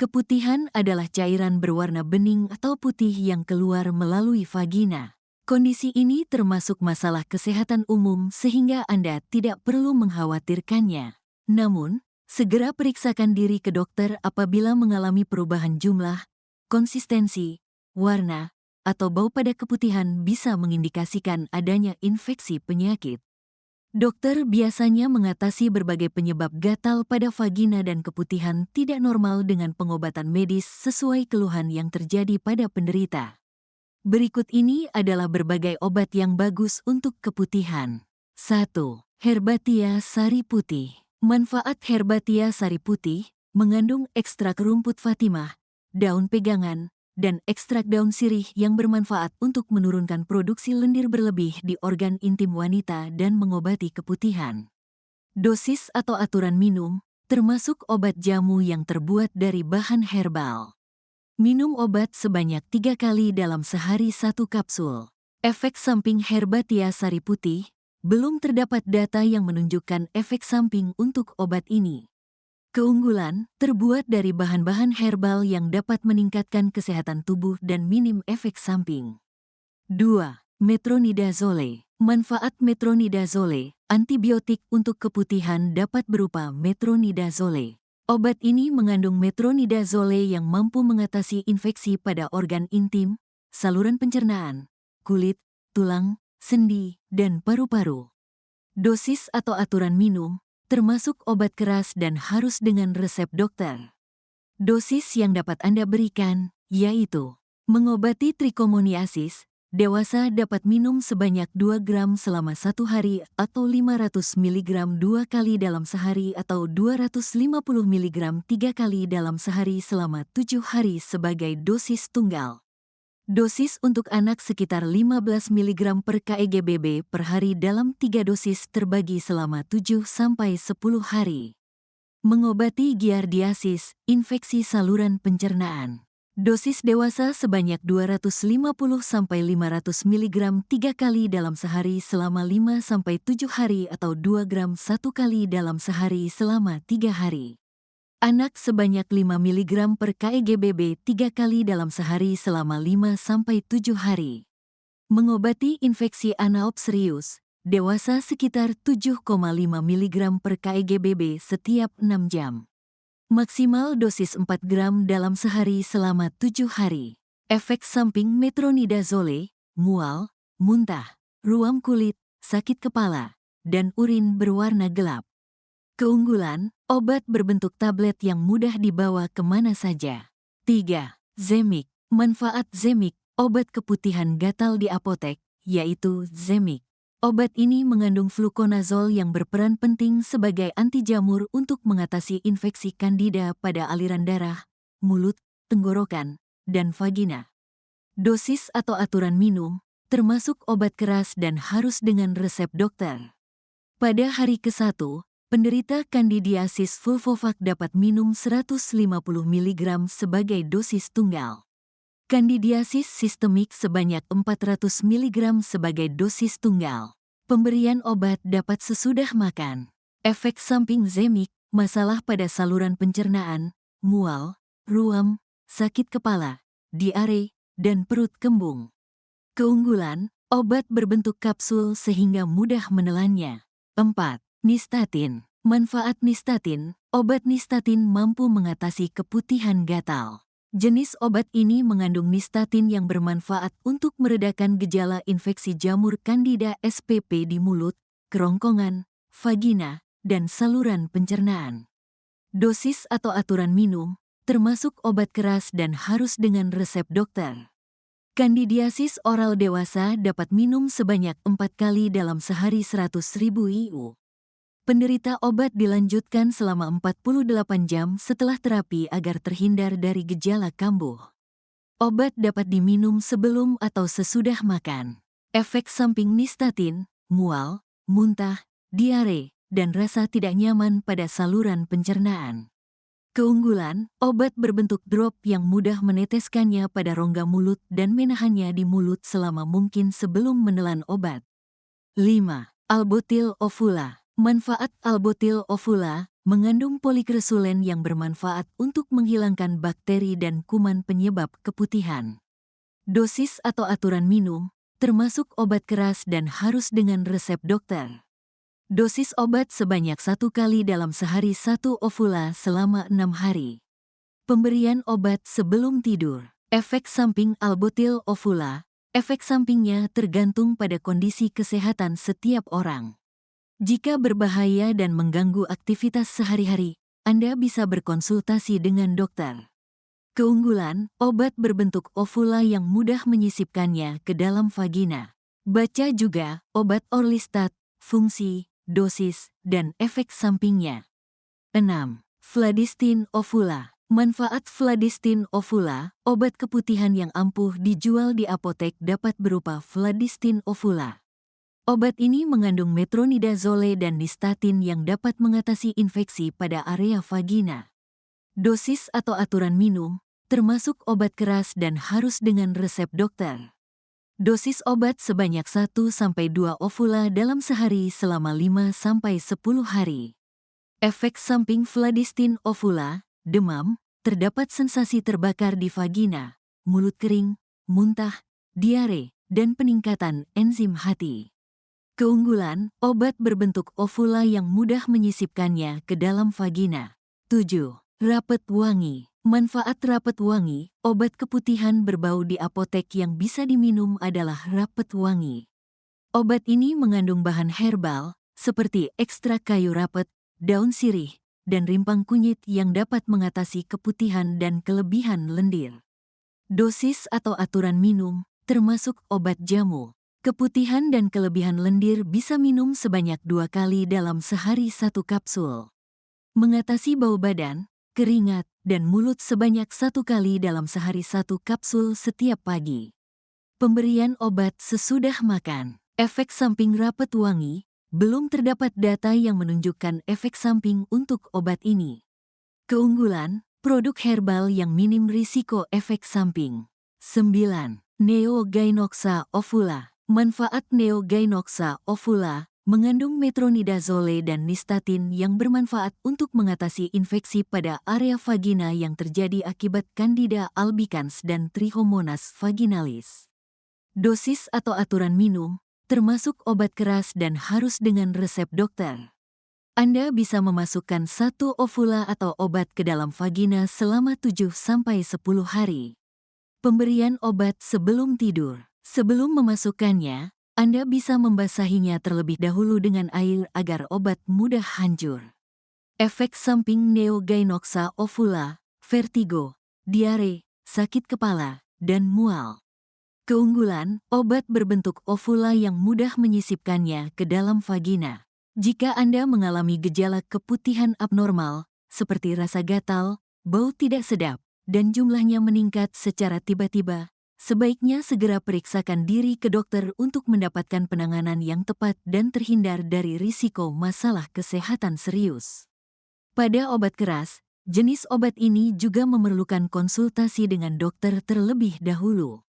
Keputihan adalah cairan berwarna bening atau putih yang keluar melalui vagina. Kondisi ini termasuk masalah kesehatan umum sehingga Anda tidak perlu mengkhawatirkannya. Namun, segera periksakan diri ke dokter apabila mengalami perubahan jumlah, konsistensi, warna, atau bau pada keputihan bisa mengindikasikan adanya infeksi penyakit. Dokter biasanya mengatasi berbagai penyebab gatal pada vagina dan keputihan tidak normal dengan pengobatan medis sesuai keluhan yang terjadi pada penderita. Berikut ini adalah berbagai obat yang bagus untuk keputihan. 1. Herbatia Sari Putih. Manfaat Herbatia Sari Putih mengandung ekstrak rumput Fatimah, daun pegangan, dan ekstrak daun sirih yang bermanfaat untuk menurunkan produksi lendir berlebih di organ intim wanita dan mengobati keputihan. Dosis atau aturan minum, termasuk obat jamu yang terbuat dari bahan herbal. Minum obat sebanyak 3 kali dalam sehari 1 kapsul. Efek samping Herbatia Sari Putih, belum terdapat data yang menunjukkan efek samping untuk obat ini. Keunggulan, terbuat dari bahan-bahan herbal yang dapat meningkatkan kesehatan tubuh dan minim efek samping. 2. Metronidazole. Manfaat metronidazole, antibiotik untuk keputihan dapat berupa metronidazole. Obat ini mengandung metronidazole yang mampu mengatasi infeksi pada organ intim, saluran pencernaan, kulit, tulang, sendi, dan paru-paru. Dosis atau aturan minum, termasuk obat keras dan harus dengan resep dokter. Dosis yang dapat Anda berikan, yaitu mengobati trichomoniasis, dewasa dapat minum sebanyak 2 gram selama 1 hari atau 500 mg 2 kali dalam sehari atau 250 mg 3 kali dalam sehari selama 7 hari sebagai dosis tunggal. Dosis untuk anak sekitar 15 mg per kg/BB per hari dalam 3 dosis terbagi selama 7-10 hari. Mengobati giardiasis, infeksi saluran pencernaan. Dosis dewasa sebanyak 250-500 mg 3 kali dalam sehari selama 5-7 hari atau 2 gram 1 kali dalam sehari selama 3 hari. Anak sebanyak 5 mg per kg/BB 3 kali dalam sehari selama 5-7 hari. Mengobati infeksi anaop serius, dewasa sekitar 7,5 mg per kg/BB setiap 6 jam. Maksimal dosis 4 gram dalam sehari selama 7 hari. Efek samping metronidazole, mual, muntah, ruam kulit, sakit kepala, dan urin berwarna gelap. Keunggulan, obat berbentuk tablet yang mudah dibawa kemana saja. 3. Zemik. Manfaat Zemik, obat keputihan gatal di apotek, yaitu Zemik. Obat ini mengandung fluconazole yang berperan penting sebagai anti jamur untuk mengatasi infeksi kandida pada aliran darah, mulut, tenggorokan, dan vagina. Dosis atau aturan minum, termasuk obat keras dan harus dengan resep dokter. Pada hari ke-1, penderita kandidiasis vulvovax dapat minum 150 mg sebagai dosis tunggal. Kandidiasis sistemik sebanyak 400 mg sebagai dosis tunggal. Pemberian obat dapat sesudah makan. Efek samping Zemik, masalah pada saluran pencernaan, mual, ruam, sakit kepala, diare, dan perut kembung. Keunggulan, obat berbentuk kapsul sehingga mudah menelannya. 4. Nistatin. Manfaat nistatin, obat nistatin mampu mengatasi keputihan gatal. Jenis obat ini mengandung nistatin yang bermanfaat untuk meredakan gejala infeksi jamur Candida SPP di mulut, kerongkongan, vagina, dan saluran pencernaan. Dosis atau aturan minum, termasuk obat keras dan harus dengan resep dokter. Kandidiasis oral dewasa dapat minum sebanyak 4 kali dalam sehari 100.000 IU. Penderita obat dilanjutkan selama 48 jam setelah terapi agar terhindar dari gejala kambuh. Obat dapat diminum sebelum atau sesudah makan. Efek samping nistatin, mual, muntah, diare, dan rasa tidak nyaman pada saluran pencernaan. Keunggulan, obat berbentuk drop yang mudah meneteskannya pada rongga mulut dan menahannya di mulut selama mungkin sebelum menelan obat. 5. Albutil ovula. Manfaat albutil ovula, mengandung polikresulen yang bermanfaat untuk menghilangkan bakteri dan kuman penyebab keputihan. Dosis atau aturan minum, termasuk obat keras dan harus dengan resep dokter. Dosis obat sebanyak 1 kali dalam sehari 1 ovula selama 6 hari. Pemberian obat sebelum tidur. Efek samping albutil ovula. Efek sampingnya tergantung pada kondisi kesehatan setiap orang. Jika berbahaya dan mengganggu aktivitas sehari-hari, Anda bisa berkonsultasi dengan dokter. Keunggulan, obat berbentuk ovula yang mudah menyisipkannya ke dalam vagina. Baca juga obat Orlistat, fungsi, dosis, dan efek sampingnya. 6. Fladistin ovula. Manfaat Fladistin ovula, obat keputihan yang ampuh dijual di apotek dapat berupa Fladistin ovula. Obat ini mengandung metronidazole dan nistatin yang dapat mengatasi infeksi pada area vagina. Dosis atau aturan minum, termasuk obat keras dan harus dengan resep dokter. Dosis obat sebanyak 1-2 ovula dalam sehari selama 5-10 hari. Efek samping Fladistin ovula, demam, terdapat sensasi terbakar di vagina, mulut kering, muntah, diare, dan peningkatan enzim hati. Keunggulan, obat berbentuk ovula yang mudah menyisipkannya ke dalam vagina. 7. Rapet wangi. Manfaat rapet wangi, obat keputihan berbau di apotek yang bisa diminum adalah rapet wangi. Obat ini mengandung bahan herbal, seperti ekstrak kayu rapet, daun sirih, dan rimpang kunyit yang dapat mengatasi keputihan dan kelebihan lendir. Dosis atau aturan minum, termasuk obat jamu. Keputihan dan kelebihan lendir bisa minum sebanyak 2 kali dalam sehari 1 kapsul. Mengatasi bau badan, keringat, dan mulut sebanyak 1 kali dalam sehari 1 kapsul setiap pagi. Pemberian obat sesudah makan. Efek samping rapet wangi, belum terdapat data yang menunjukkan efek samping untuk obat ini. Keunggulan, produk herbal yang minim risiko efek samping. 9. Neogynoxa ovula. Manfaat Neogynoxa ovula mengandung metronidazole dan nistatin yang bermanfaat untuk mengatasi infeksi pada area vagina yang terjadi akibat Candida albicans dan Trichomonas vaginalis. Dosis atau aturan minum, termasuk obat keras dan harus dengan resep dokter. Anda bisa memasukkan 1 ovula atau obat ke dalam vagina selama 7-10 hari. Pemberian obat sebelum tidur. Sebelum memasukkannya, Anda bisa membasahinya terlebih dahulu dengan air agar obat mudah hancur. Efek samping Neogynoxa ovula, vertigo, diare, sakit kepala, dan mual. Keunggulan, obat berbentuk ovula yang mudah menyisipkannya ke dalam vagina. Jika Anda mengalami gejala keputihan abnormal, seperti rasa gatal, bau tidak sedap, dan jumlahnya meningkat secara tiba-tiba, sebaiknya segera periksakan diri ke dokter untuk mendapatkan penanganan yang tepat dan terhindar dari risiko masalah kesehatan serius. Pada obat keras, jenis obat ini juga memerlukan konsultasi dengan dokter terlebih dahulu.